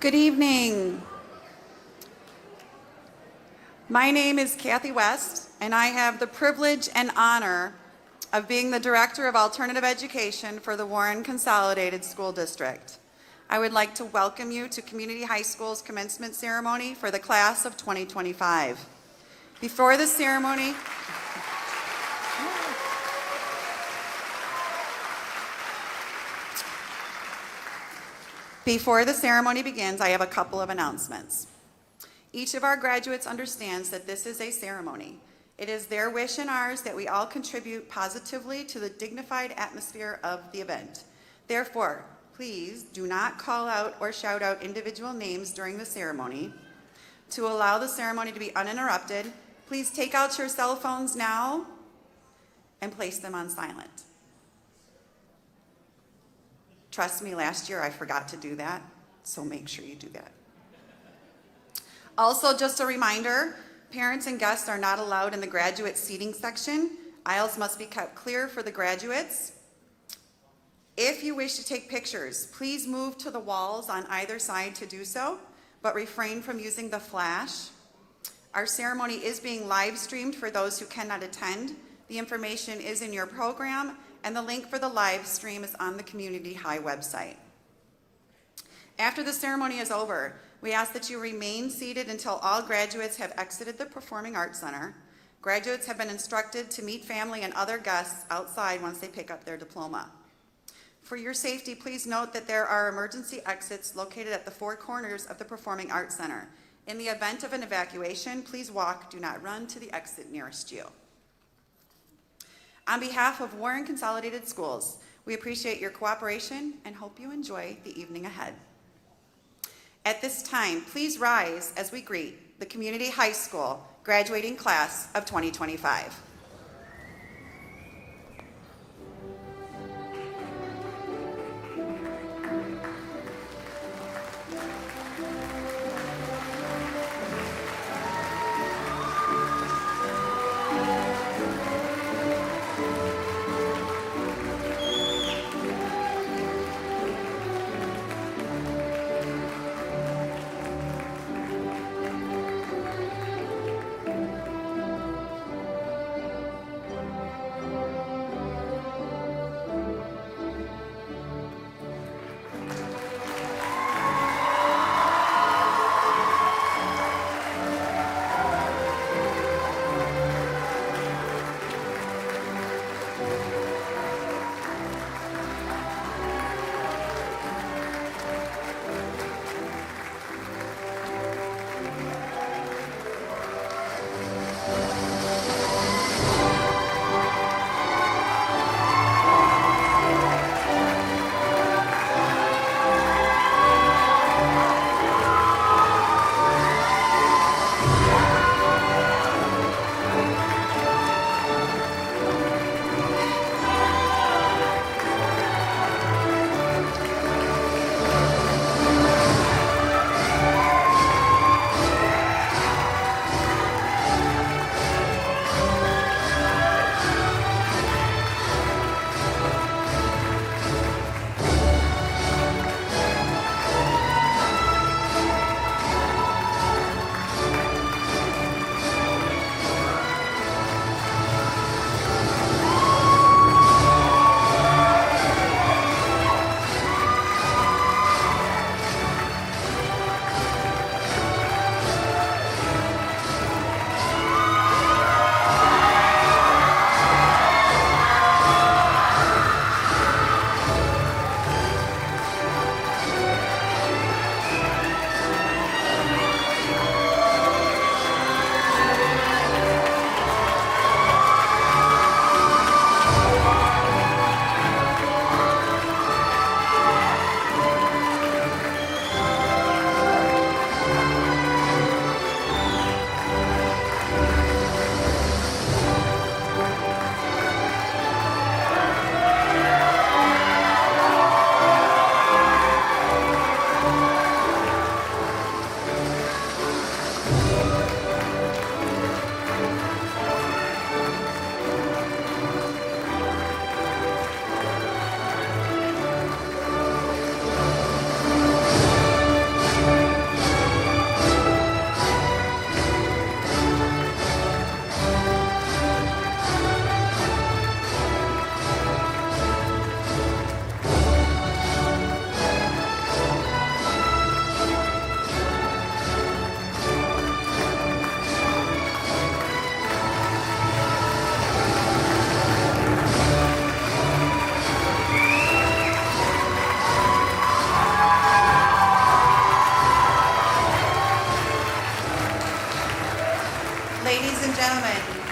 Good evening. My name is Kathy West, and I have the privilege and honor of being the Director of Alternative Education for the Warren Consolidated School District. I would like to welcome you to Community High School's commencement ceremony for the class of 2025. Before the ceremony, begins, I have a couple of announcements. Each of our graduates understands that this is a ceremony. It is their wish and ours that we all contribute positively to the dignified atmosphere of the event. Therefore, please do not call out or shout out individual names during the ceremony. To allow the ceremony to be uninterrupted, please take out your cell phones now and place them on silent. Trust me, last year I forgot to do that, so make sure you do that. Also, just a reminder, parents and guests are not allowed in the graduate seating section. Aisles must be kept clear for the graduates. If you wish to take pictures, please move to the walls on either side to do so, but refrain from using the flash. Our ceremony is being live streamed for those who cannot attend. The information is in your program, and the link for the live stream is on the Community High website. After the ceremony is over, we ask that you remain seated until all graduates have exited the Performing Arts Center. Graduates have been instructed to meet family and other guests outside once they pick up their diploma. For your safety, please note that there are emergency exits located at the four corners of the Performing Arts Center. In the event of an evacuation, please walk, do not run to the exit nearest you. On behalf of Warren Consolidated Schools, we appreciate your cooperation and hope you enjoy the evening ahead. At this time, please rise as we greet the Community High School graduating class of 2025.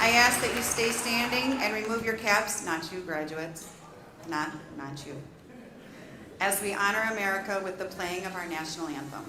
I ask that you stay standing and remove your caps, not you graduates, not you, as we honor America with the playing of our national anthem.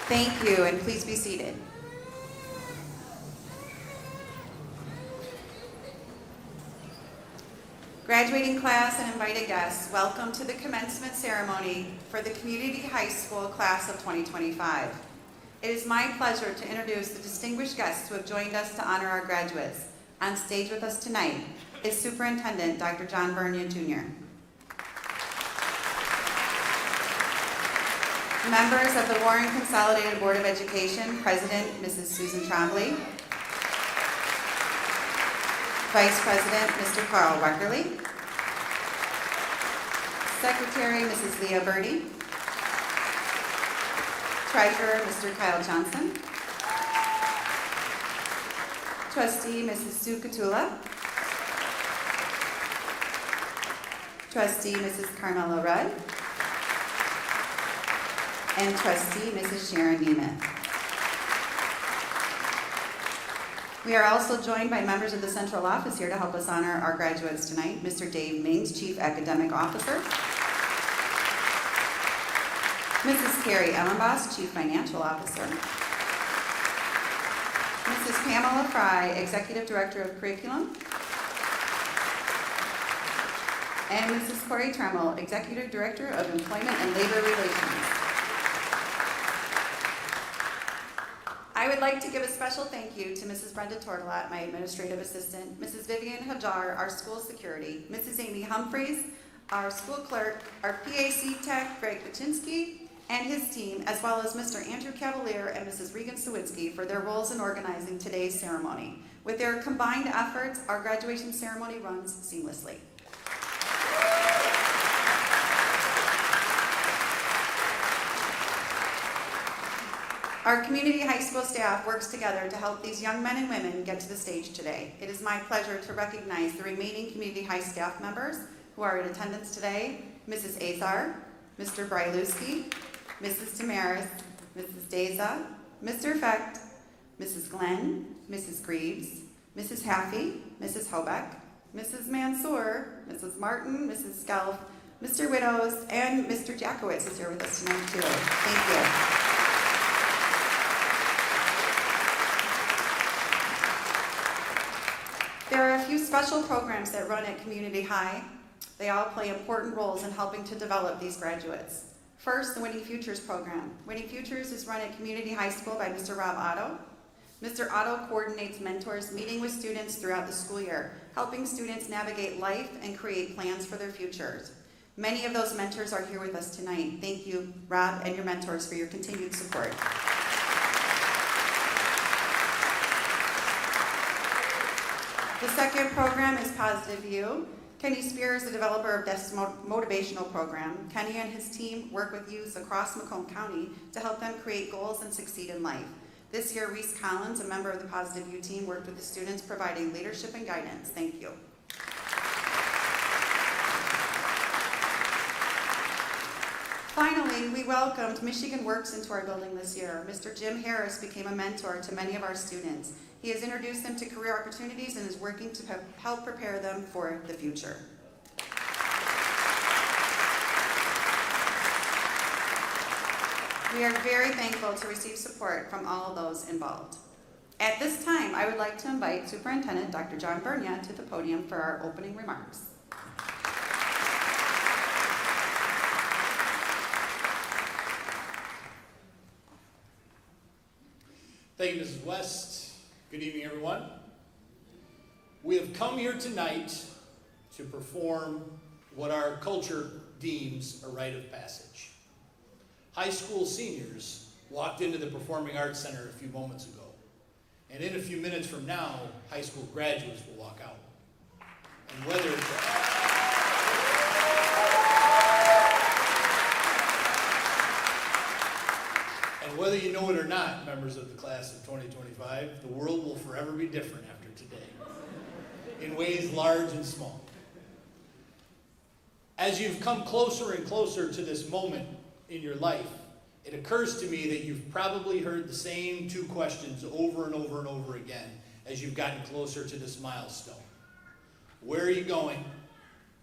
Thank you, and please be seated. Graduating class and invited guests, welcome to the commencement ceremony for the Community High School class of 2025. It is my pleasure to introduce the distinguished guests who have joined us to honor our graduates. On stage with us tonight is Superintendent Dr. John Bernia Jr. Members of the Warren Consolidated Board of Education, President Mrs. Susan Trombley, Vice President Mr. Carl Weckerly, Secretary Mrs. Leah Birdie, Treasurer Mr. Kyle Johnson, Trustee Mrs. Sue Catula, Trustee Mrs. Carmela Rudd, and Trustee Mrs. Sharon Nemeth. We are also joined by members of the central office here to help us honor our graduates tonight. Mr. Dave Mings, Chief Academic Officer. Mrs. Carrie Ellenboss, Chief Financial Officer. Mrs. Pamela Fry, Executive Director of Curriculum. And Mrs. Corey Tremmel, Executive Director of Employment and Labor Relations. I would like to give a special thank you to Mrs. Brenda Tortolat, my administrative assistant, Mrs. Vivian Hajar, our school security, Mrs. Amy Humphreys, our school clerk, our PAC tech, Greg Paczynski, and his team, as well as Mr. Andrew Cavalier and Mrs. Regan Sawinski for their roles in organizing today's ceremony. With their combined efforts, our graduation ceremony runs seamlessly. Our community high school staff works together to help these young men and women get to the stage today. It is my pleasure to recognize the remaining community high staff members who are in attendance today: Mrs. Azar, Mr. Bryluski, Mrs. Tamaris, Mrs. Deza, Mr. Fecht, Mrs. Glenn, Mrs. Greaves, Mrs. Haffey, Mrs. Hobeck, Mrs. Mansour, Mrs. Martin, Mrs. Skelf, Mr. Widows, and Mr. Jackowitz is here with us tonight too. Thank you. There are a few special programs that run at Community High. They all play important roles in helping to develop these graduates. First, the Winning Futures program. Winning Futures is run at Community High School by Mr. Rob Otto. Mr. Otto coordinates mentors meeting with students throughout the school year, helping students navigate life and create plans for their futures. Many of those mentors are here with us tonight. Thank you, Rob, and your mentors for your continued support. The second program is Positive You. Kenny Spear is the developer of this motivational program. Kenny and his team work with youths across Macomb County to help them create goals and succeed in life. This year, Reese Collins, a member of the Positive U team, worked with the students providing leadership and guidance. Thank you. Finally, we welcomed Michigan Works into our building this year. Mr. Jim Harris became a mentor to many of our students. He has introduced them to career opportunities and is working to help prepare them for the future. We are very thankful to receive support from all those involved. At this time, I would like to invite Superintendent Dr. John Bernia to the podium for our opening remarks. Thank you, Mrs. West. Good evening, everyone. We have come here tonight to perform what our culture deems a rite of passage. High school seniors walked into the Performing Arts Center a few moments ago, and in a few minutes from now, high school graduates will walk out. And whether you know it or not, members of the class of 2025, the world will forever be different after today, in ways large and small. As you've come closer and closer to this moment in your life, it occurs to me that you've probably heard the same two questions over and over and over again as you've gotten closer to this milestone. Where are you going,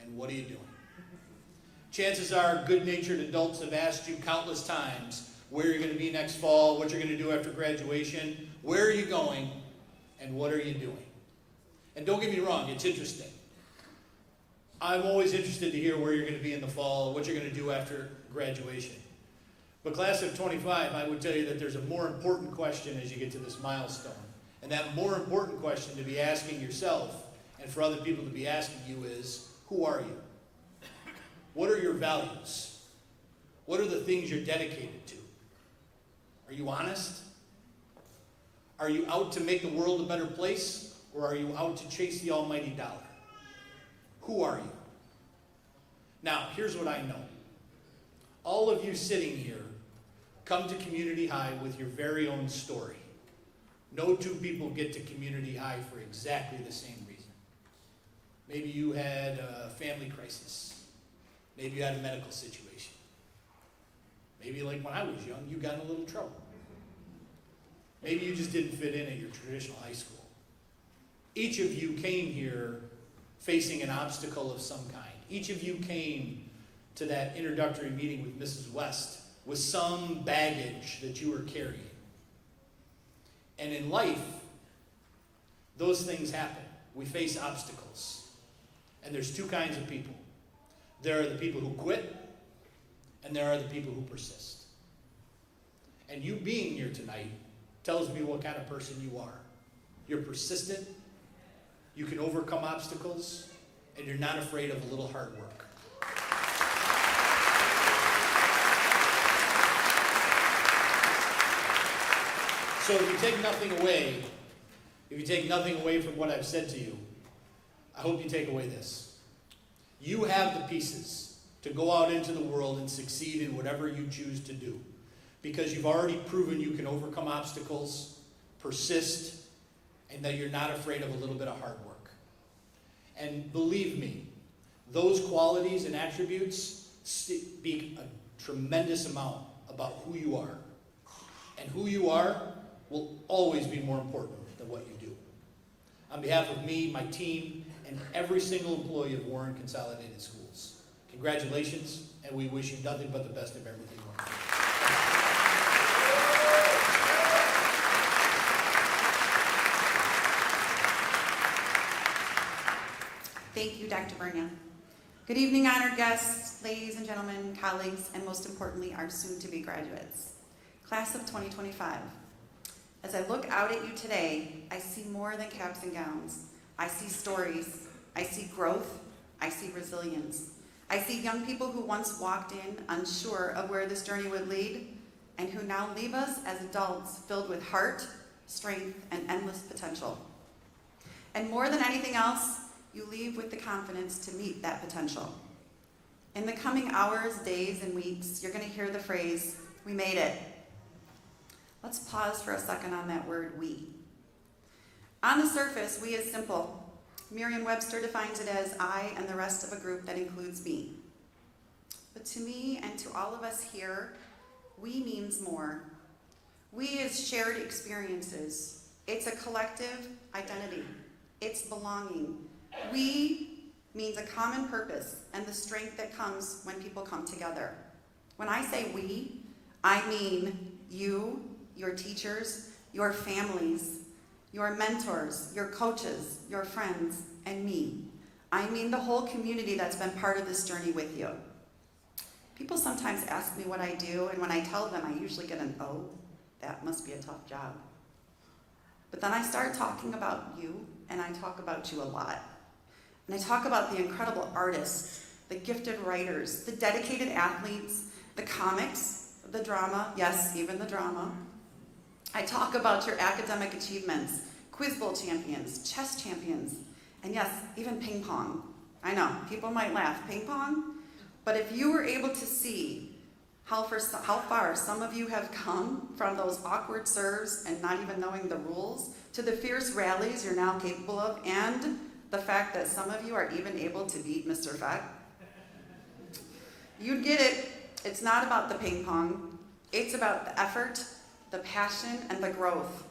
and what are you doing? Chances are good-natured adults have asked you countless times where you're going to be next fall, what you're going to do after graduation, where are you going, and what are you doing? And don't get me wrong, it's interesting. I'm always interested to hear where you're going to be in the fall, what you're going to do after graduation. But class of 25, I would tell you that there's a more important question as you get to this milestone. And that more important question to be asking yourself, and for other people to be asking you, is, who are you? What are your values? What are the things you're dedicated to? Are you honest? Are you out to make the world a better place, or are you out to chase the almighty dollar? Who are you? Now, here's what I know. All of you sitting here come to community high with your very own story. No two people get to community high for exactly the same reason. Maybe you had a family crisis. Maybe you had a medical situation. Maybe like when I was young, you got in a little trouble. Maybe you just didn't fit in at your traditional high school. Each of you came here facing an obstacle of some kind. Each of you came to that introductory meeting with Mrs. West with some baggage that you were carrying. And in life, those things happen. We face obstacles. And there's two kinds of people. There are the people who quit, and there are the people who persist. And you being here tonight tells me what kind of person you are. You're persistent, you can overcome obstacles, and you're not afraid of a little hard work. So if you take nothing away from what I've said to you, I hope you take away this. You have the pieces to go out into the world and succeed in whatever you choose to do, because you've already proven you can overcome obstacles, persist, and that you're not afraid of a little bit of hard work. And believe me, those qualities and attributes speak a tremendous amount about who you are. And who you are will always be more important than what you do. On behalf of me, my team, and every single employee of Warren Consolidated Schools, congratulations, and we wish you nothing but the best of everything. Thank you, Dr. Bernia. Good evening, honored guests, ladies and gentlemen, colleagues, and most importantly, our soon-to-be graduates. Class of 2025. As I look out at you today, I see more than caps and gowns. I see stories. I see growth. I see resilience. I see young people who once walked in unsure of where this journey would lead, and who now leave us as adults filled with heart, strength, and endless potential. And more than anything else, you leave with the confidence to meet that potential. In the coming hours, days, and weeks, you're going to hear the phrase, "We made it." Let's pause for a second on that word, we. On the surface, we is simple. Merriam-Webster defines it as I and the rest of a group that includes me. But to me and to all of us here, we means more. We is shared experiences. It's a collective identity. It's belonging. We means a common purpose and the strength that comes when people come together. When I say we, I mean you, your teachers, your families, your mentors, your coaches, your friends, and me. I mean the whole community that's been part of this journey with you. People sometimes ask me what I do, and when I tell them, I usually get an, "Oh, that must be a tough job." But then I start talking about you, and I talk about you a lot. And I talk about the incredible artists, the gifted writers, the dedicated athletes, the comics, the drama, yes, even the drama. I talk about your academic achievements, quiz bowl champions, chess champions, and yes, even ping pong. I know, people might laugh, ping pong? But if you were able to see how far some of you have come from those awkward serves and not even knowing the rules, to the fierce rallies you're now capable of, and the fact that some of you are even able to beat Mr. Feck, you'd get it. It's not about the ping pong. It's about the effort, the passion, and the growth.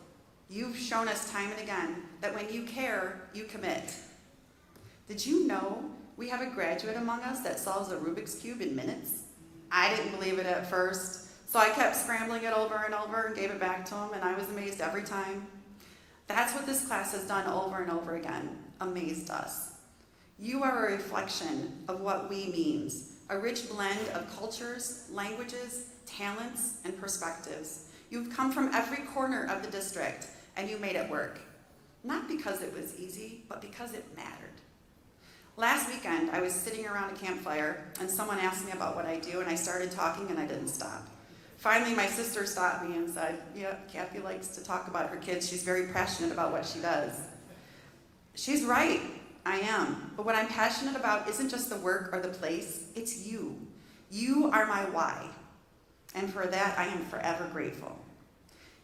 You've shown us time and again that when you care, you commit. Did you know we have a graduate among us that solves a Rubik's Cube in minutes? I didn't believe it at first, so I kept scrambling it over and over and gave it back to him, and I was amazed every time. That's what this class has done over and over again, amazed us. You are a reflection of what we means, a rich blend of cultures, languages, talents, and perspectives. You've come from every corner of the district, and you made it work. Not because it was easy, but because it mattered. Last weekend, I was sitting around a campfire, and someone asked me about what I do, and I started talking, and I didn't stop. Finally, my sister stopped me and said, "Yeah, Kathy likes to talk about her kids. She's very passionate about what she does." She's right, I am. But what I'm passionate about isn't just the work or the place, it's you. You are my why. And for that, I am forever grateful.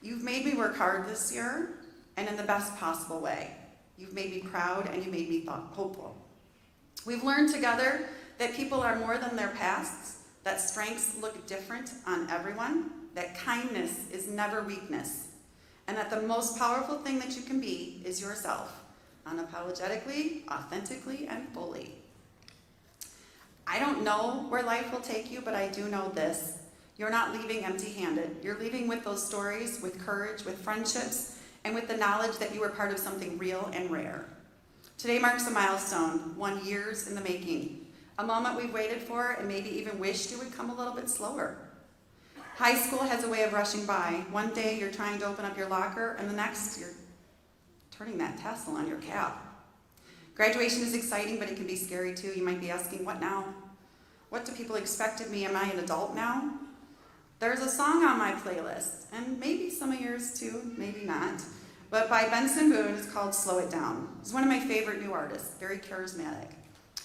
You've made me work hard this year, and in the best possible way. You've made me proud, and you made me hopeful. We've learned together that people are more than their pasts, that strengths look different on everyone, that kindness is never weakness, and that the most powerful thing that you can be is yourself, unapologetically, authentically, and fully. I don't know where life will take you, but I do know this. You're not leaving empty-handed. You're leaving with those stories, with courage, with friendships, and with the knowledge that you were part of something real and rare. Today marks a milestone, 1 year in the making, a moment we've waited for and maybe even wished it would come a little bit slower. High school has a way of rushing by. One day you're trying to open up your locker, and the next you're turning that tassel on your cap. Graduation is exciting, but it can be scary too. You might be asking, what now? What do people expect of me? Am I an adult now? There's a song on my playlist, and maybe some of yours too, maybe not, but by Benson Boone. It's called Slow It Down. He's one of my favorite new artists, very charismatic.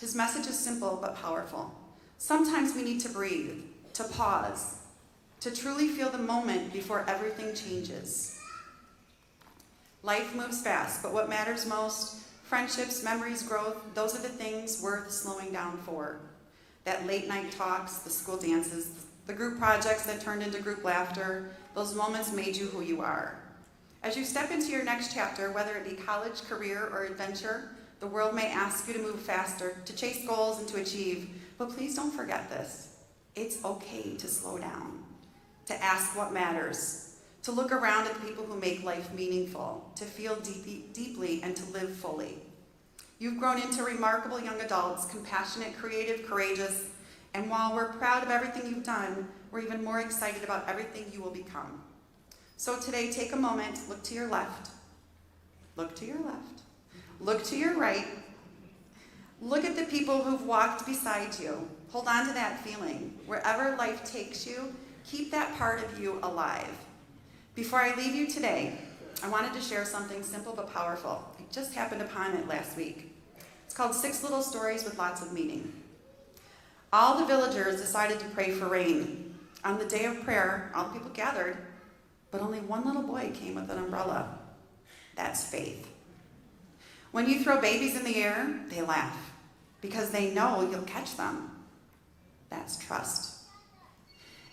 His message is simple but powerful. Sometimes we need to breathe, to pause, to truly feel the moment before everything changes. Life moves fast, but what matters most, friendships, memories, growth, those are the things worth slowing down for. That late night talks, the school dances, the group projects that turned into group laughter, those moments made you who you are. As you step into your next chapter, whether it be college, career, or adventure, the world may ask you to move faster, to chase goals and to achieve, but please don't forget this. It's okay to slow down, to ask what matters, to look around at the people who make life meaningful, to feel deeply and to live fully. You've grown into remarkable young adults, compassionate, creative, courageous, and while we're proud of everything you've done, we're even more excited about everything you will become. So today, take a moment, look to your left, look to your left, look to your right, look at the people who've walked beside you. Hold on to that feeling. Wherever life takes you, keep that part of you alive. Before I leave you today, I wanted to share something simple but powerful. I just happened upon it last week. It's called 6 Little Stories with Lots of Meaning. All the villagers decided to pray for rain. On the day of prayer, all the people gathered, but only one little boy came with an umbrella. That's faith. When you throw babies in the air, they laugh because they know you'll catch them. That's trust.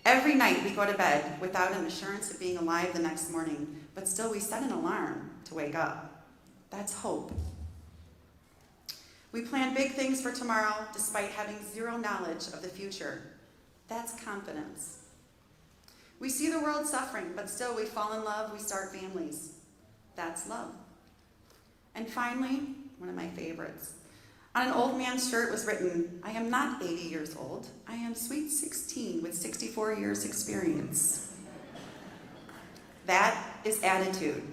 Every night we go to bed without an assurance of being alive the next morning, but still we set an alarm to wake up. That's hope. We plan big things for tomorrow despite having zero knowledge of the future. That's confidence. We see the world suffering, but still we fall in love, we start families. That's love. And finally, one of my favorites. On an old man's shirt was written, I am not 80 years old. I am sweet 16 with 64 years experience. That is attitude.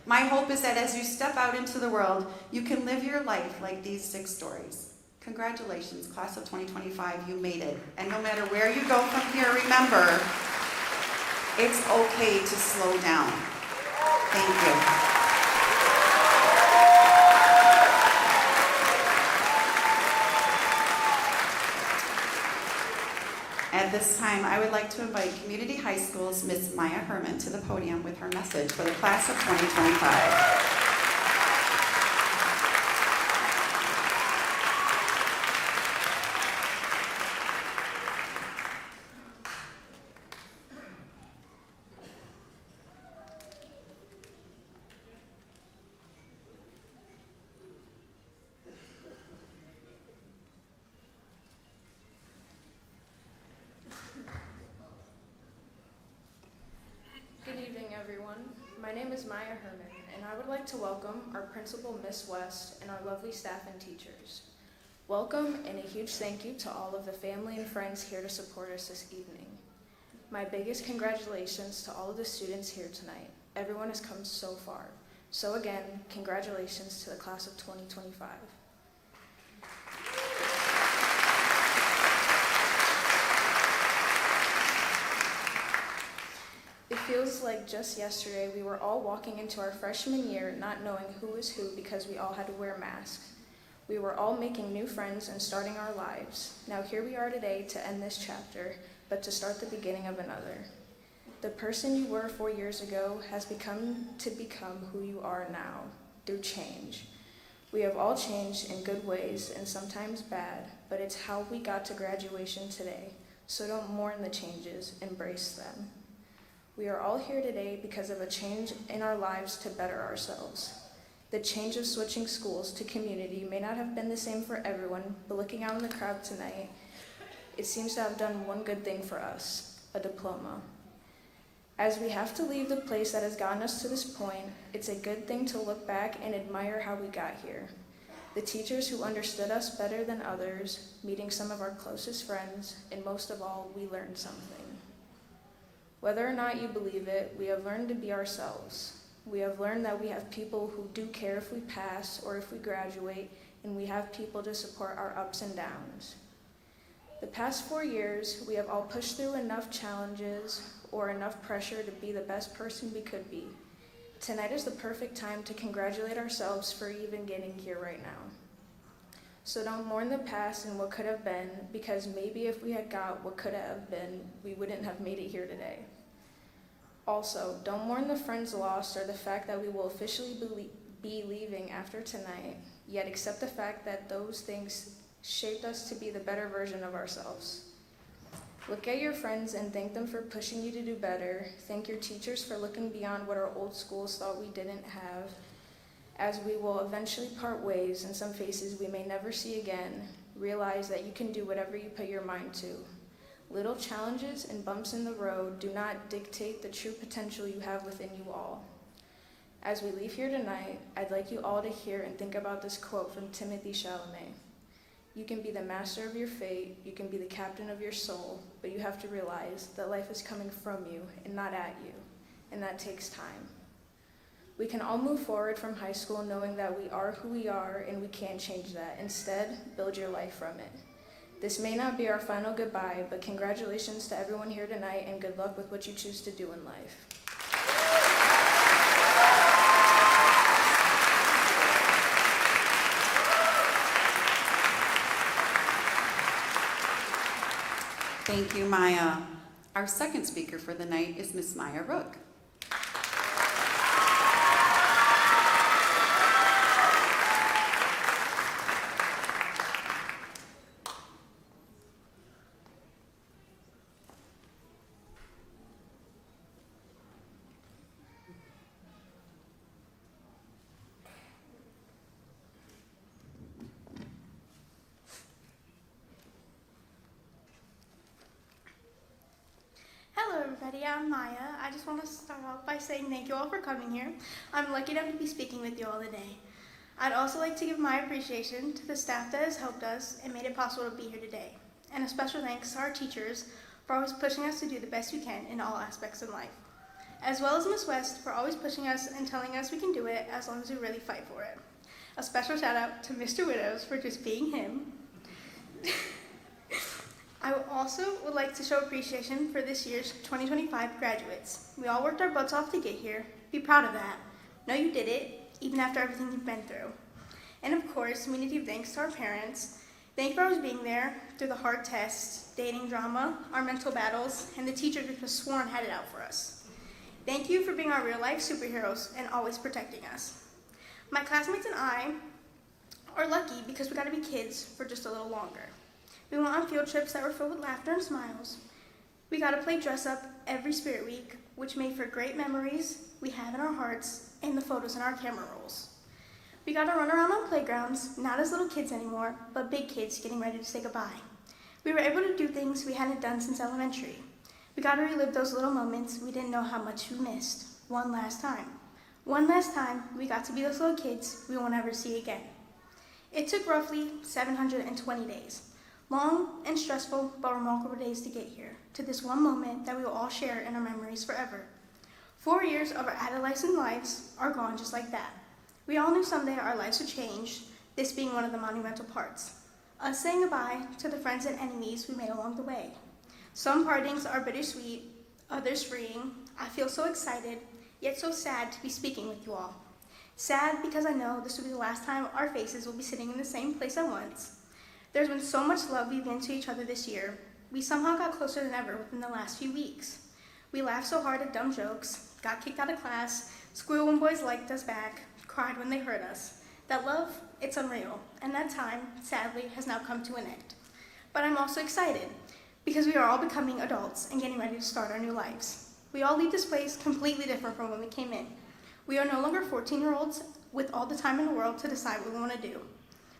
My hope is that as you step out into the world, you can live your life like these 6 stories. Congratulations, class of 2025, you made it. And no matter where you go from here, remember, it's okay to slow down. Thank you. At this time, I would like to invite Community High School's Miss Maya Herman to the podium with her message for the class of 2025. Good evening, everyone. My name is Maya Herman, and I would like to welcome our principal, Miss West, and our lovely staff and teachers. Welcome, and a huge thank you to all of the family and friends here to support us this evening. My biggest congratulations to all of the students here tonight. Everyone has come so far. So again, congratulations to the class of 2025. It feels like just yesterday we were all walking into our freshman year not knowing who was who because we all had to wear masks. We were all making new friends and starting our lives. Now here we are today to end this chapter, but to start the beginning of another. The person you were 4 years ago has become who you are now, through change. We have all changed in good ways and sometimes bad, but it's how we got to graduation today. So don't mourn the changes, embrace them. We are all here today because of a change in our lives to better ourselves. The change of switching schools to community may not have been the same for everyone, but looking out in the crowd tonight, it seems to have done one good thing for us, a diploma. As we have to leave the place that has gotten us to this point, it's a good thing to look back and admire how we got here. The teachers who understood us better than others, meeting some of our closest friends, and most of all, we learned something. Whether or not you believe it, we have learned to be ourselves. We have learned that we have people who do care if we pass or if we graduate, and we have people to support our ups and downs. The past 4 years, we have all pushed through enough challenges or enough pressure to be the best person we could be. Tonight is the perfect time to congratulate ourselves for even getting here right now. So don't mourn the past and what could have been, because maybe if we had got what could have been, we wouldn't have made it here today. Also, don't mourn the friends lost or the fact that we will officially be leaving after tonight, yet accept the fact that those things shaped us to be the better version of ourselves. Look at your friends and thank them for pushing you to do better. Thank your teachers for looking beyond what our old schools thought we didn't have. As we will eventually part ways and some faces we may never see again, realize that you can do whatever you put your mind to. Little challenges and bumps in the road do not dictate the true potential you have within you all. As we leave here tonight, I'd like you all to hear and think about this quote from Timothy Chalamet. You can be the master of your fate, you can be the captain of your soul, but you have to realize that life is coming from you and not at you, and that takes time. We can all move forward from high school knowing that we are who we are and we can't change that. Instead, build your life from it. This may not be our final goodbye, but congratulations to everyone here tonight and good luck with what you choose to do in life. Thank you, Maya. Our second speaker for the night is Miss Maya Rook. Hello everybody, I'm Maya. I just want to start off by saying thank you all for coming here. I'm lucky enough to be speaking with you all today. I'd also like to give my appreciation to the staff that has helped us and made it possible to be here today. And a special thanks to our teachers for always pushing us to do the best we can in all aspects of life. As well as Miss West for always pushing us and telling us we can do it as long as we really fight for it. A special shout out to Mr. Widows for just being him. I also would like to show appreciation for this year's 2025 graduates. We all worked our butts off to get here. Be proud of that. Know you did it, even after everything you've been through. And of course, we need to give thanks to our parents. Thank you for always being there through the hard tests, dating drama, our mental battles, and the teachers who have sworn had it out for us. Thank you for being our real-life superheroes and always protecting us. My classmates and I are lucky because we got to be kids for just a little longer. We went on field trips that were filled with laughter and smiles. We got to play dress up every Spirit Week, which made for great memories we have in our hearts and the photos in our camera rolls. We got to run around on playgrounds, not as little kids anymore, but big kids getting ready to say goodbye. We were able to do things we hadn't done since elementary. We got to relive those little moments we didn't know how much we missed one last time. One last time, we got to be those little kids we won't ever see again. It took roughly 720 days. Long and stressful but remarkable days to get here, to this one moment that we will all share in our memories forever. 4 years of our adolescent lives are gone just like that. We all knew someday our lives would change, this being one of the monumental parts. Us saying goodbye to the friends and enemies we made along the way. Some partings are bittersweet, others freeing. I feel so excited, yet so sad to be speaking with you all. Sad because I know this will be the last time our faces will be sitting in the same place at once. There's been so much love we've given to each other this year. We somehow got closer than ever within the last few weeks. We laughed so hard at dumb jokes, got kicked out of class, squealed when boys liked us back, cried when they hurt us. That love, it's unreal, and that time, sadly, has now come to an end. But I'm also excited, because we are all becoming adults and getting ready to start our new lives. We all leave this place completely different from when we came in. We are no longer 14-year-olds with all the time in the world to decide what we want to do.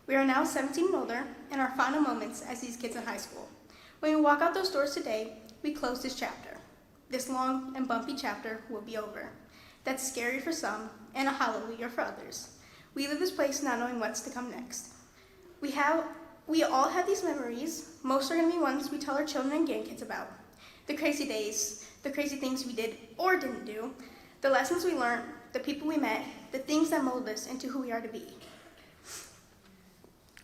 We are now 17 and older, in our final moments as these kids in high school. When we walk out those doors today, we close this chapter. This long and bumpy chapter will be over. That's scary for some, and a hallelujah for others. We leave this place not knowing what's to come next. We all have these memories. Most are going to be ones we tell our children and grandkids about. The crazy days, the crazy things we did or didn't do, the lessons we learned, the people we met, the things that mold us into who we are to be.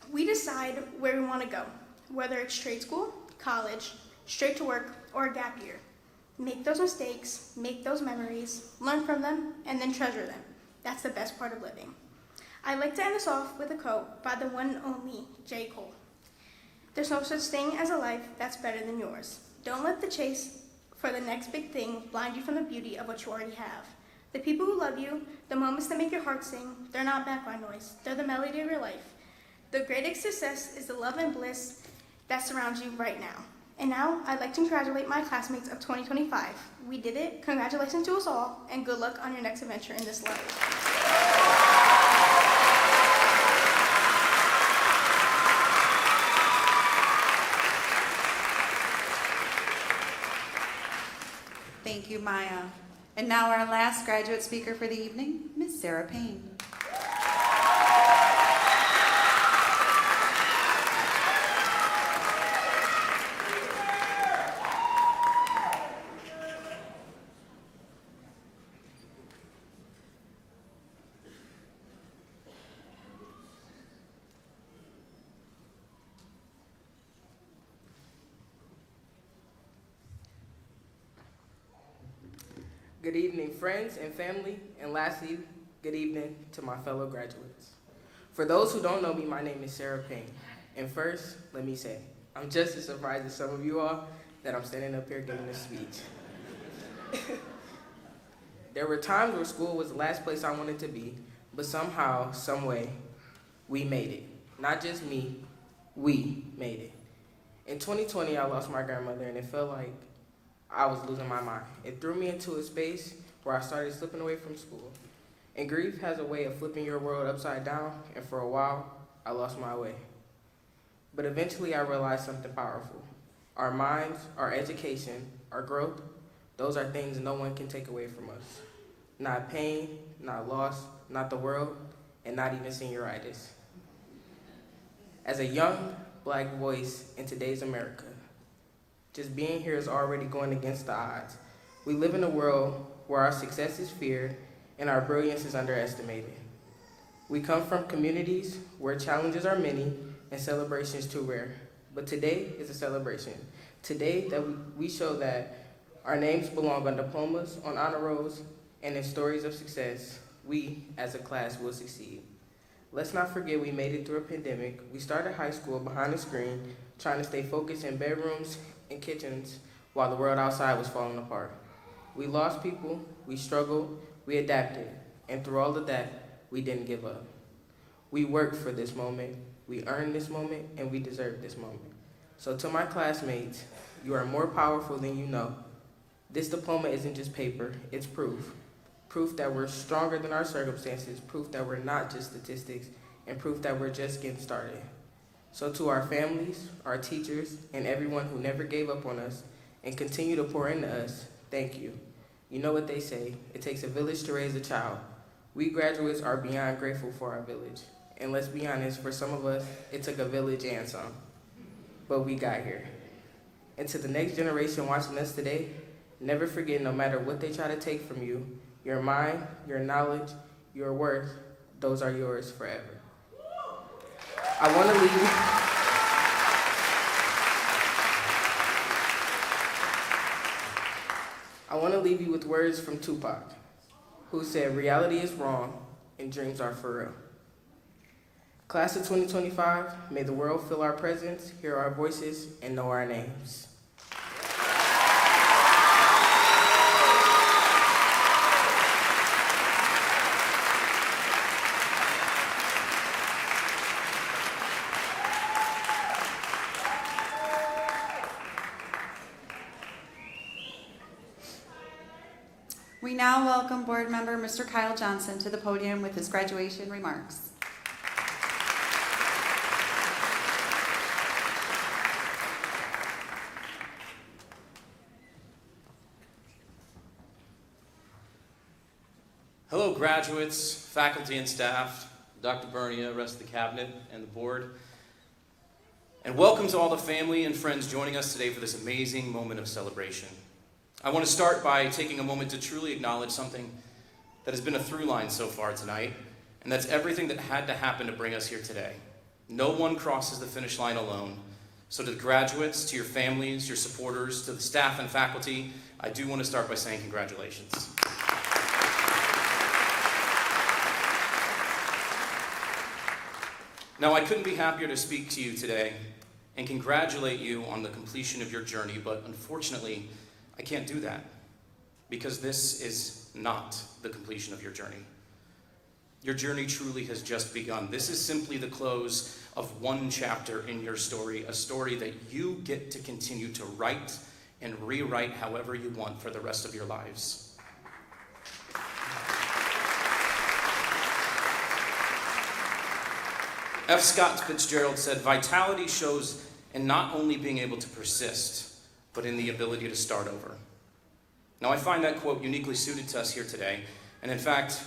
We decide where we want to go, whether it's trade school, college, straight to work, or a gap year. Make those mistakes, make those memories, learn from them, and then treasure them. That's the best part of living. I'd like to end this off with a quote by the one and only J. Cole. There's no such thing as a life that's better than yours. Don't let the chase for the next big thing blind you from the beauty of what you already have. The people who love you, the moments that make your heart sing, they're not background noise. They're the melody of your life. The greatest success is the love and bliss that surrounds you right now. And now, I'd like to congratulate my classmates of 2025. We did it. Congratulations to us all, and good luck on your next adventure in this life. Thank you, Maya. And now our last graduate speaker for the evening, Miss Sarah Payne. Good evening, friends and family, and lastly, good evening to my fellow graduates. For those who don't know me, my name is Sarah Payne, and first, let me say, I'm just as surprised as some of you are that I'm standing up here giving this speech. There were times where school was the last place I wanted to be, but somehow, some way, we made it. Not just me, we made it. In 2020, I lost my grandmother, and it felt like I was losing my mind. It threw me into a space where I started slipping away from school. And grief has a way of flipping your world upside down, and for a while, I lost my way. But eventually, I realized something powerful. Our minds, our education, our growth, those are things no one can take away from us. Not pain, not loss, not the world, and not even senioritis. As a young Black voice in today's America, just being here is already going against the odds. We live in a world where our success is feared and our brilliance is underestimated. We come from communities where challenges are many and celebrations too rare. But today is a celebration. Today that we show that our names belong on diplomas, on honor rolls, and in stories of success, we as a class will succeed. Let's not forget we made it through a pandemic. We started high school behind a screen, trying to stay focused in bedrooms and kitchens while the world outside was falling apart. We lost people, we struggled, we adapted, and through all of that, we didn't give up. We worked for this moment, we earned this moment, and we deserve this moment. So to my classmates, you are more powerful than you know. This diploma isn't just paper, it's proof. Proof that we're stronger than our circumstances, proof that we're not just statistics, and proof that we're just getting started. So to our families, our teachers, and everyone who never gave up on us and continue to pour into us, thank you. You know what they say, it takes a village to raise a child. We graduates are beyond grateful for our village. And let's be honest, for some of us, it took a village and some. But we got here. And to the next generation watching us today, never forget, no matter what they try to take from you, your mind, your knowledge, your worth, those are yours forever. I want to leave you with words from Tupac, who said, reality is wrong and dreams are for real. Class of 2025, may the world feel our presence, hear our voices, and know our names. We now welcome Board Member Mr. Kyle Johnson to the podium with his graduation remarks. Hello, graduates, faculty and staff, Dr. Bernia, rest of the cabinet, and the board. And welcome to all the family and friends joining us today for this amazing moment of celebration. I want to start by taking a moment to truly acknowledge something that has been a through line so far tonight, and that's everything that had to happen to bring us here today. No one crosses the finish line alone. So to the graduates, to your families, your supporters, to the staff and faculty, I do want to start by saying congratulations. Now, I couldn't be happier to speak to you today and congratulate you on the completion of your journey, but unfortunately, I can't do that because this is not the completion of your journey. Your journey truly has just begun. This is simply the close of one chapter in your story, a story that you get to continue to write and rewrite however you want for the rest of your lives. F. Scott Fitzgerald said, "Vitality shows in not only being able to persist, but in the ability to start over." Now, I find that quote uniquely suited to us here today. And in fact,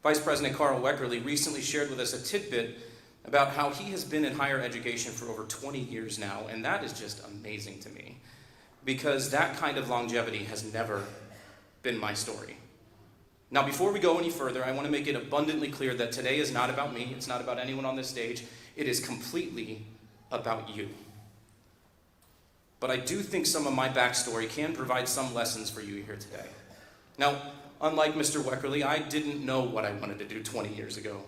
Vice President Carl Weckerly recently shared with us a tidbit about how he has been in higher education for over 20 years now. And that is just amazing to me, because that kind of longevity has never been my story. Now, before we go any further, I want to make it abundantly clear that today is not about me. It's not about anyone on this stage. It is completely about you. But I do think some of my backstory can provide some lessons for you here today. Now, unlike Mr. Weckerly, I didn't know what I wanted to do 20 years ago.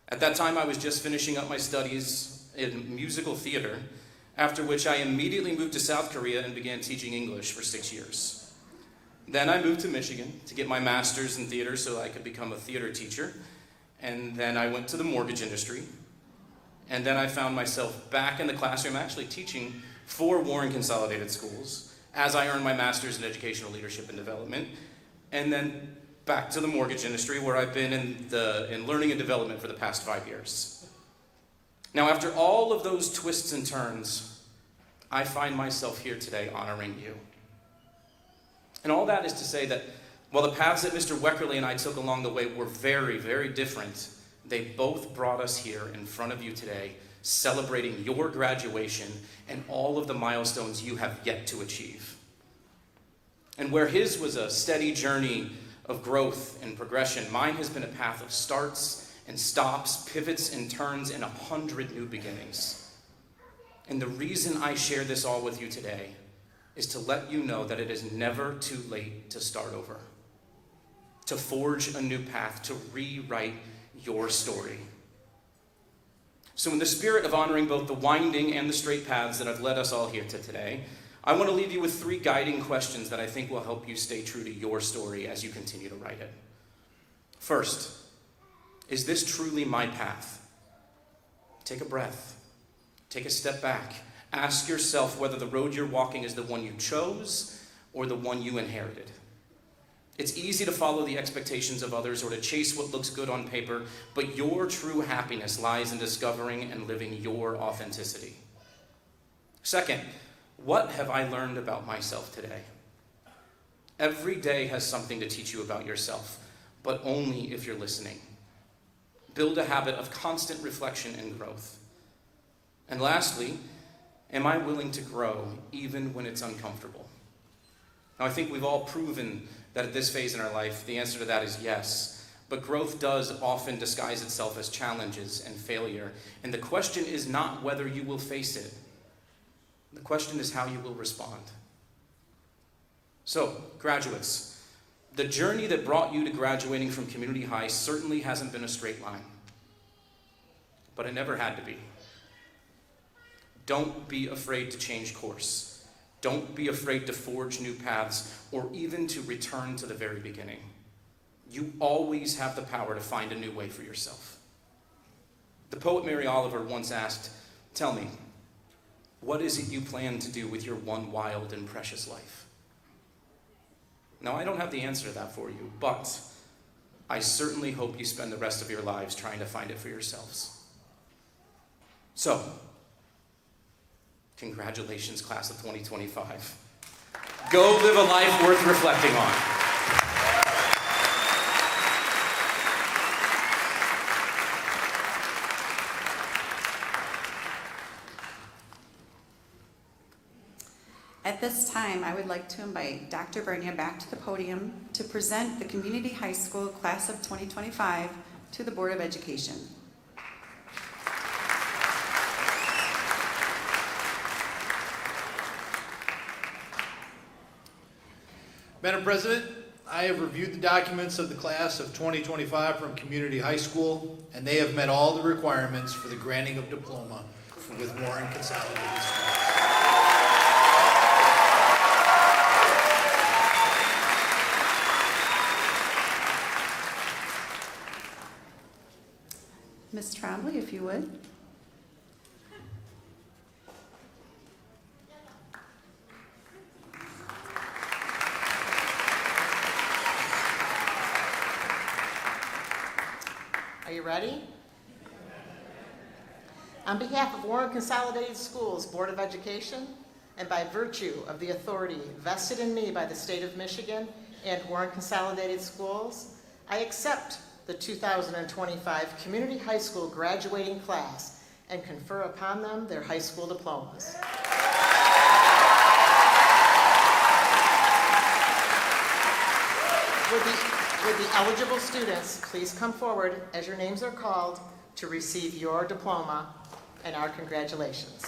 At that time, I was just finishing up my studies in musical theater, after which I immediately moved to South Korea and began teaching English for 6 years. Then I moved to Michigan to get my master's in theater so I could become a theater teacher. And then I went to the mortgage industry. And then I found myself back in the classroom actually teaching 4 Warren Consolidated Schools as I earned my master's in educational leadership and development. And then back to the mortgage industry where I've been in learning and development for the past 5 years. Now, after all of those twists and turns, I find myself here today honoring you. And all that is to say that while the paths that Mr. Weckerly and I took along the way were very, very different, they both brought us here in front of you today, celebrating your graduation and all of the milestones you have yet to achieve. And where his was a steady journey of growth and progression, mine has been a path of starts and stops, pivots and turns, and 100 new beginnings. And the reason I share this all with you today is to let you know that it is never too late to start over, to forge a new path, to rewrite your story. So in the spirit of honoring both the winding and the straight paths that have led us all here to today, I want to leave you with 3 guiding questions that I think will help you stay true to your story as you continue to write it. First, is this truly my path? Take a breath. Take a step back. Ask yourself whether the road you're walking is the one you chose or the one you inherited. It's easy to follow the expectations of others or to chase what looks good on paper, but your true happiness lies in discovering and living your authenticity. Second, what have I learned about myself today? Every day has something to teach you about yourself, but only if you're listening. Build a habit of constant reflection and growth. And lastly, am I willing to grow even when it's uncomfortable? Now, I think we've all proven that at this phase in our life, the answer to that is yes. But growth does often disguise itself as challenges and failure. And the question is not whether you will face it. The question is how you will respond. So, graduates, the journey that brought you to graduating from community high certainly hasn't been a straight line. But it never had to be. Don't be afraid to change course. Don't be afraid to forge new paths or even to return to the very beginning. You always have the power to find a new way for yourself. The poet Mary Oliver once asked, "Tell me, what is it you plan to do with your one wild and precious life?" Now, I don't have the answer to that for you, but I certainly hope you spend the rest of your lives trying to find it for yourselves. So, congratulations, class of 2025. Go live a life worth reflecting on. At this time, I would like to invite Dr. Bernia back to the podium to present the Community High School Class of 2025 to the Board of Education. Madam President, I have reviewed the documents of the class of 2025 from Community High School, and they have met all the requirements for the granting of diploma with Warren Consolidated Schools. Ms. Trombley, if you would. Are you ready? On behalf of Warren Consolidated Schools Board of Education, and by virtue of the authority vested in me by the state of Michigan and Warren Consolidated Schools, I accept the 2025 Community High School graduating class and confer upon them their high school diplomas. Would the eligible students please come forward as your names are called to receive your diploma and our congratulations.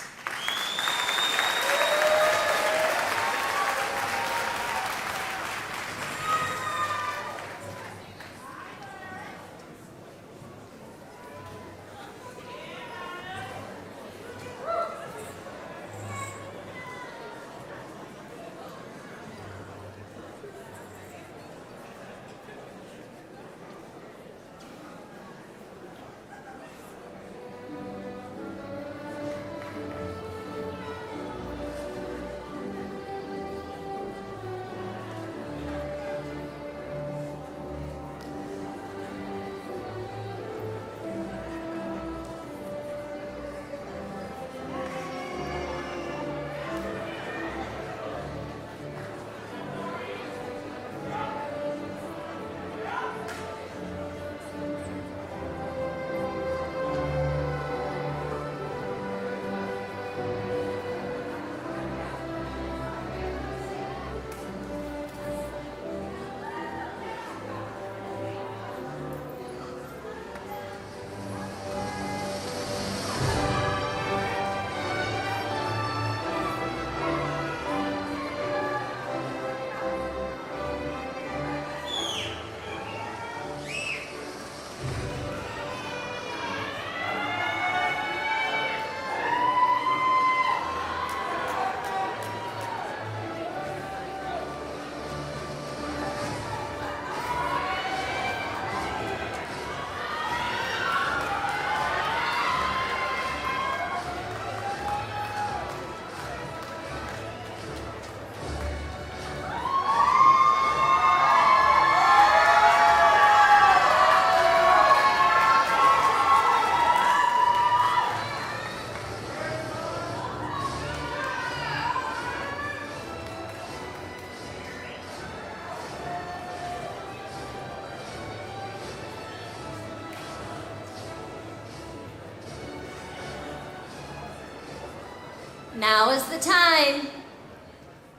Now is the time.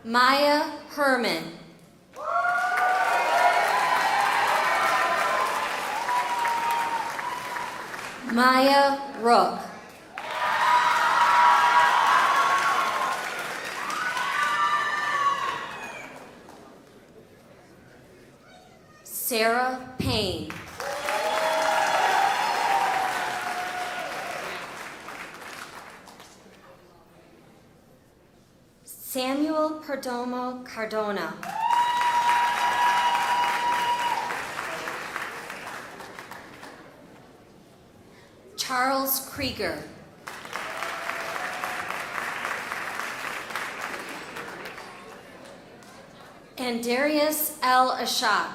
Maya Herman. Maya Rook. Sarah Payne. Samuel Perdomo Cardona. Charles Krieger. And Darius L. Ashok.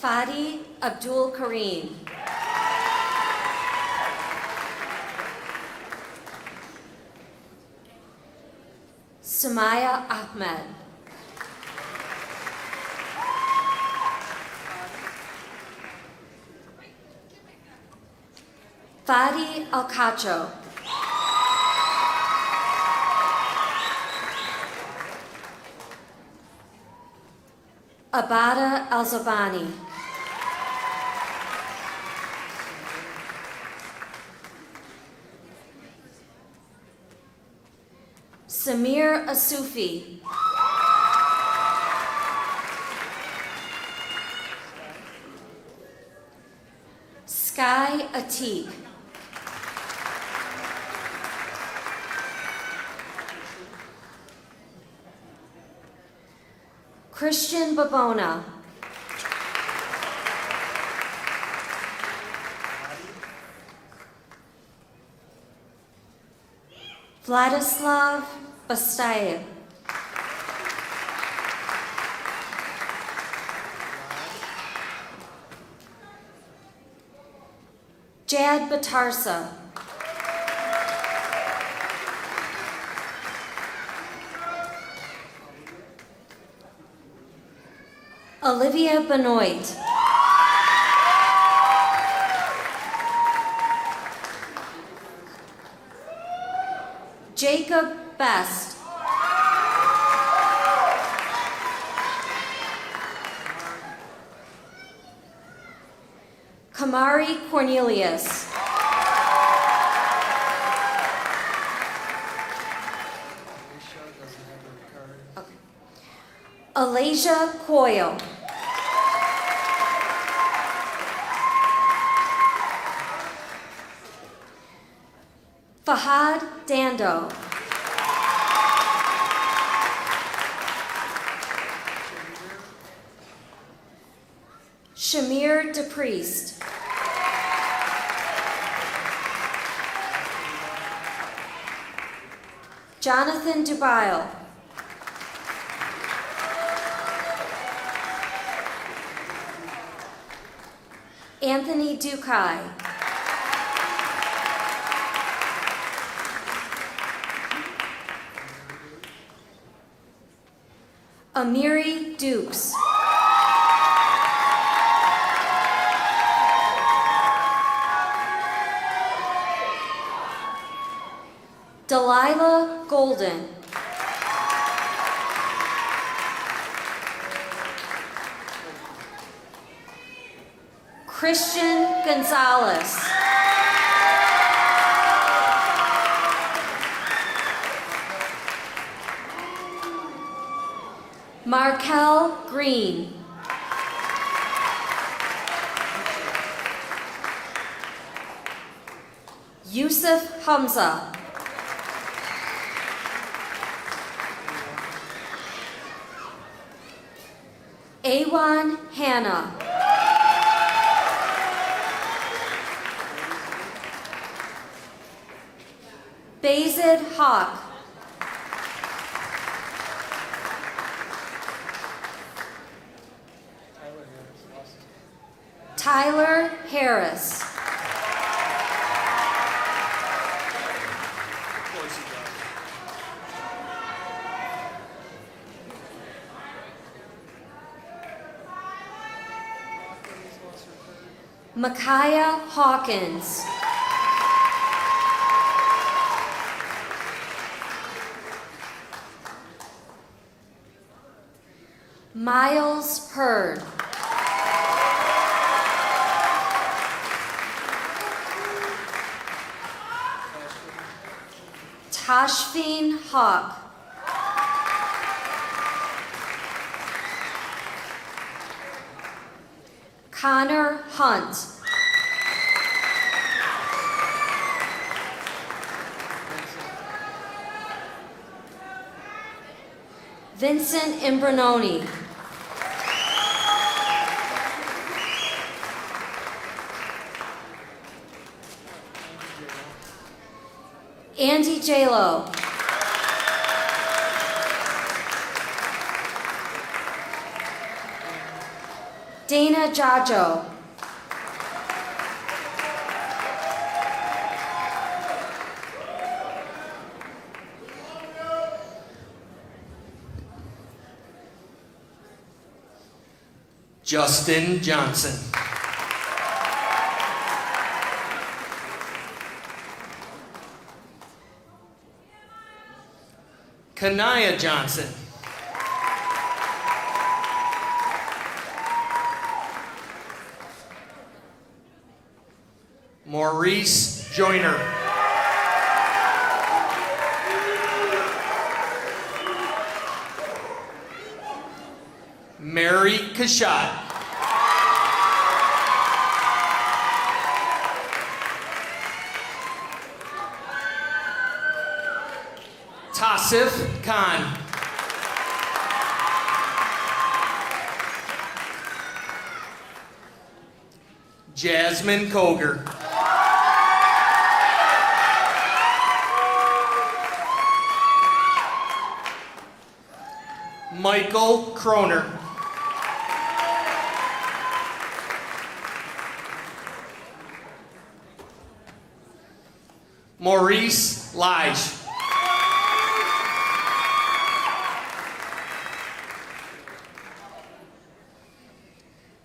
Fadi Abdul Kareem. Sumaya Ahmed. Fadi Alcacho. Abada Al-Zabani. Samir Asufi. Sky Atik. Christian Babona. Vladislav Bastayev. Jad Batarsa. Olivia Benoit. Jacob Best. Kamari Cornelius. Okay. Alasia Coyle. Fahad Dando. Shamir DePriest. Jonathan Dubile. Anthony Dukai. Amiri Dukes. Delilah Golden. Christian Gonzalez. Markel Green. Yusuf Hamza. Awan Hannah. Bazid Hawk. Tyler Harris. Micaiah Hawkins. Miles Hurd. Tashfeen Hawk. Connor Hunt. Vincent Imbranoni. Andy J-Lo. Dana Jajo. Justin Johnson. Kanaya Johnson. Maurice Joyner. Mary Kashat. Tassif Khan. Jasmine Koger. Michael Kroner. Maurice Lige.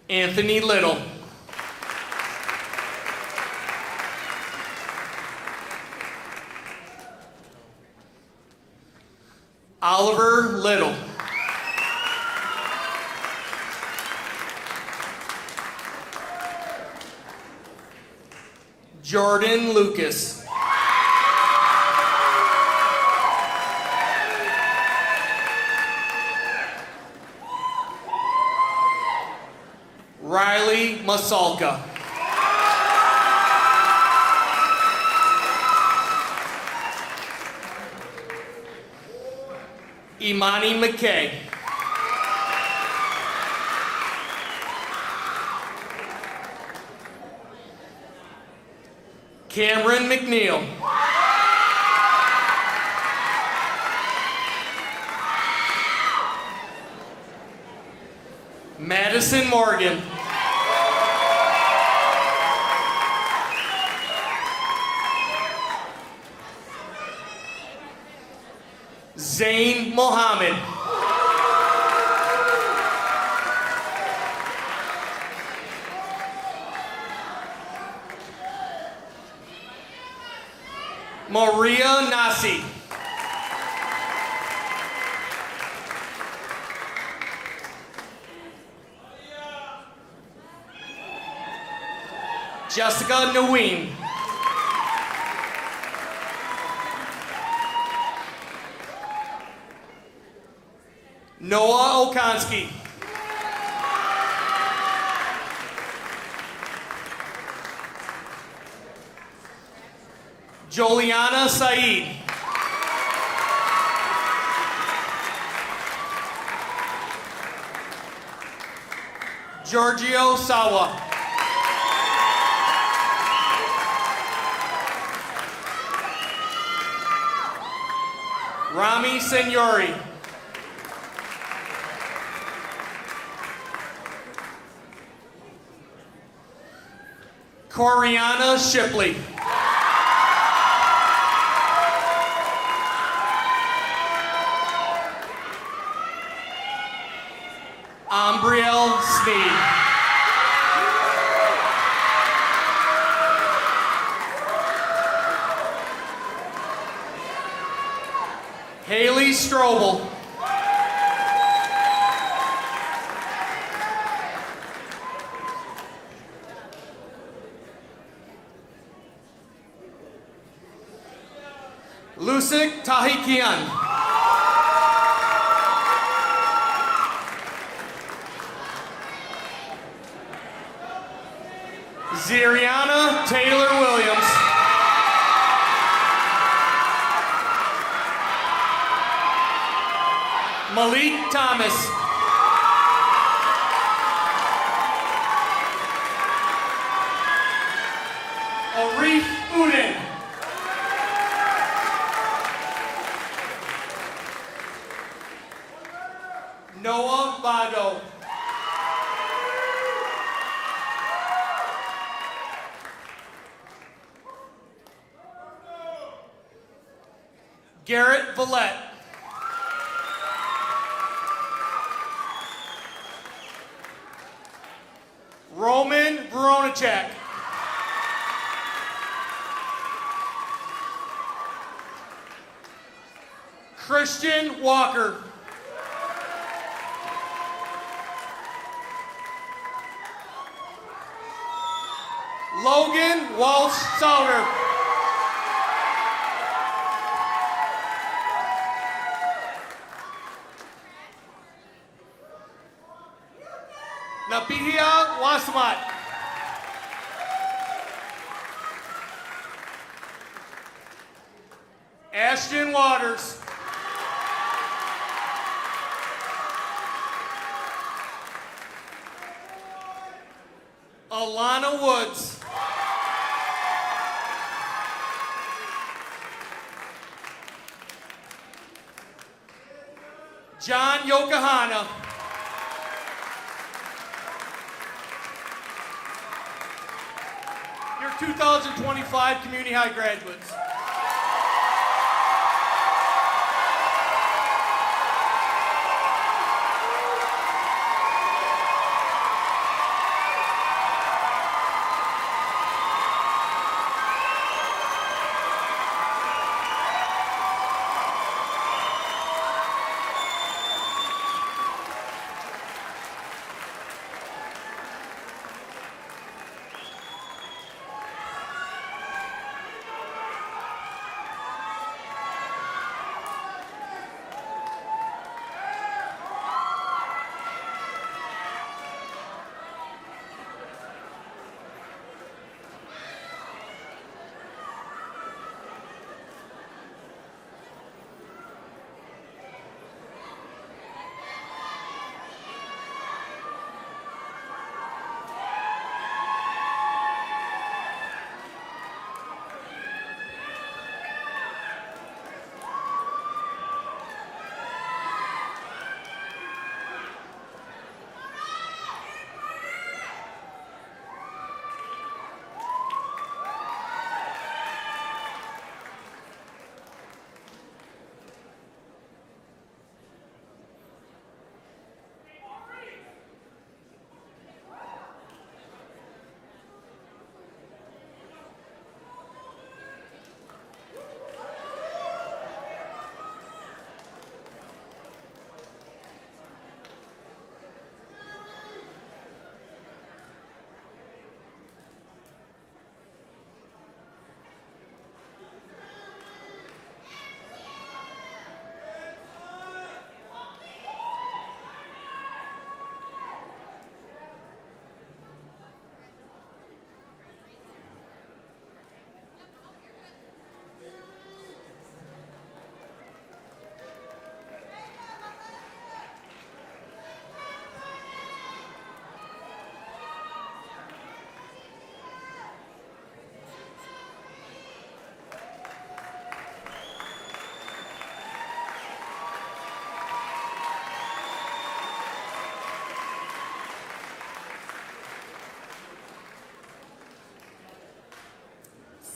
Anthony Little. Oliver Little. Jordan Lucas. Riley Masalka. Imani McKay. Cameron McNeil. Madison Morgan. Zayn Mohammed. Maria Nasi. Jessica Nguyen. Noah Okonski. Joliana Saeed. Giorgio Sawa. Rami Senori. Coriana Shipley. Ambrielle Sneed. Lee Strobel. Lusik Tahikian. Ziriana Taylor Williams. Malik Thomas. Arif Udin. Noah Bado. Garrett Villette. Roman Veronacek. Christian Walker. Logan Walsh Sauter. Nabihia Wasmat. Ashton Waters. Alana Woods. John Yokohana. Your 2025 Community High graduates.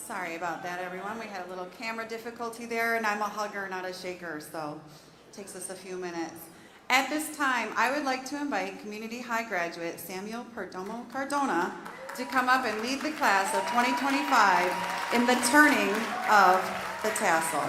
Sorry about that, everyone. We had a little camera difficulty there, and I'm a hugger, not a shaker, so it takes us a few minutes. At this time, I would like to invite Community High graduate Samuel Perdomo Cardona to come up and lead the class of 2025 in the turning of the tassel.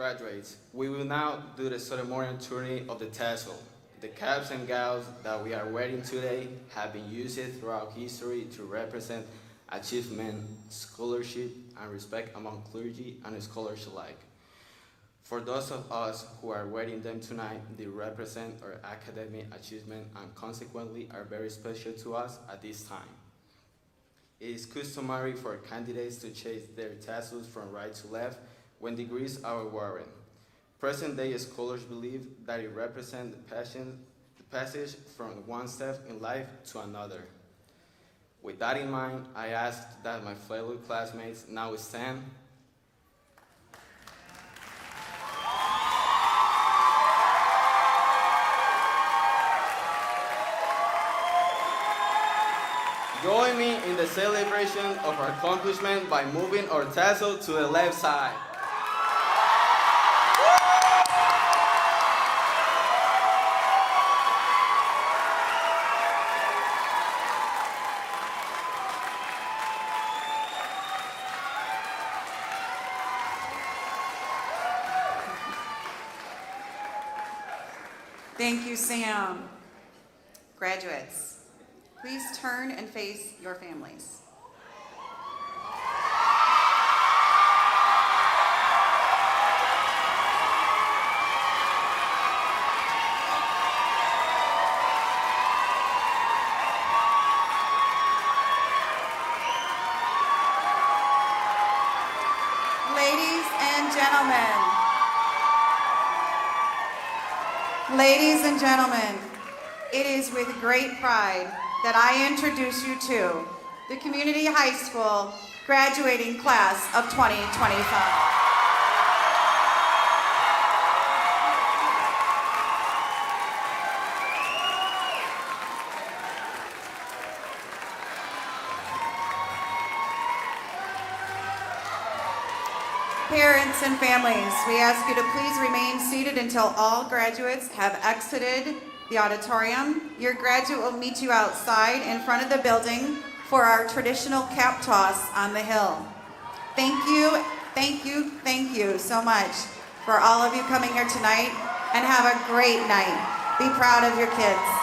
Graduates, we will now do the ceremonial turning of the tassel. The caps and gowns that we are wearing today have been used throughout history to represent achievement, scholarship, and respect among clergy and scholars alike. For those of us who are wearing them tonight, they represent our academic achievement and consequently are very special to us at this time. It is customary for candidates to chase their tassels from right to left when degrees are worn. Present-day scholars believe that it represents the passage from one step in life to another. With that in mind, I ask that my fellow classmates now stand. Join me in the celebration of our accomplishment by moving our tassel to the left side. Thank you, Sam. Graduates, please turn and face your families. Ladies and gentlemen, it is with great pride that I introduce you to the Community High School graduating class of 2025. Parents and families, we ask you to please remain seated until all graduates have exited the auditorium. Your graduate will meet you outside in front of the building for our traditional cap toss on the hill. Thank you so much for all of you coming here tonight, and have a great night. Be proud of your kids.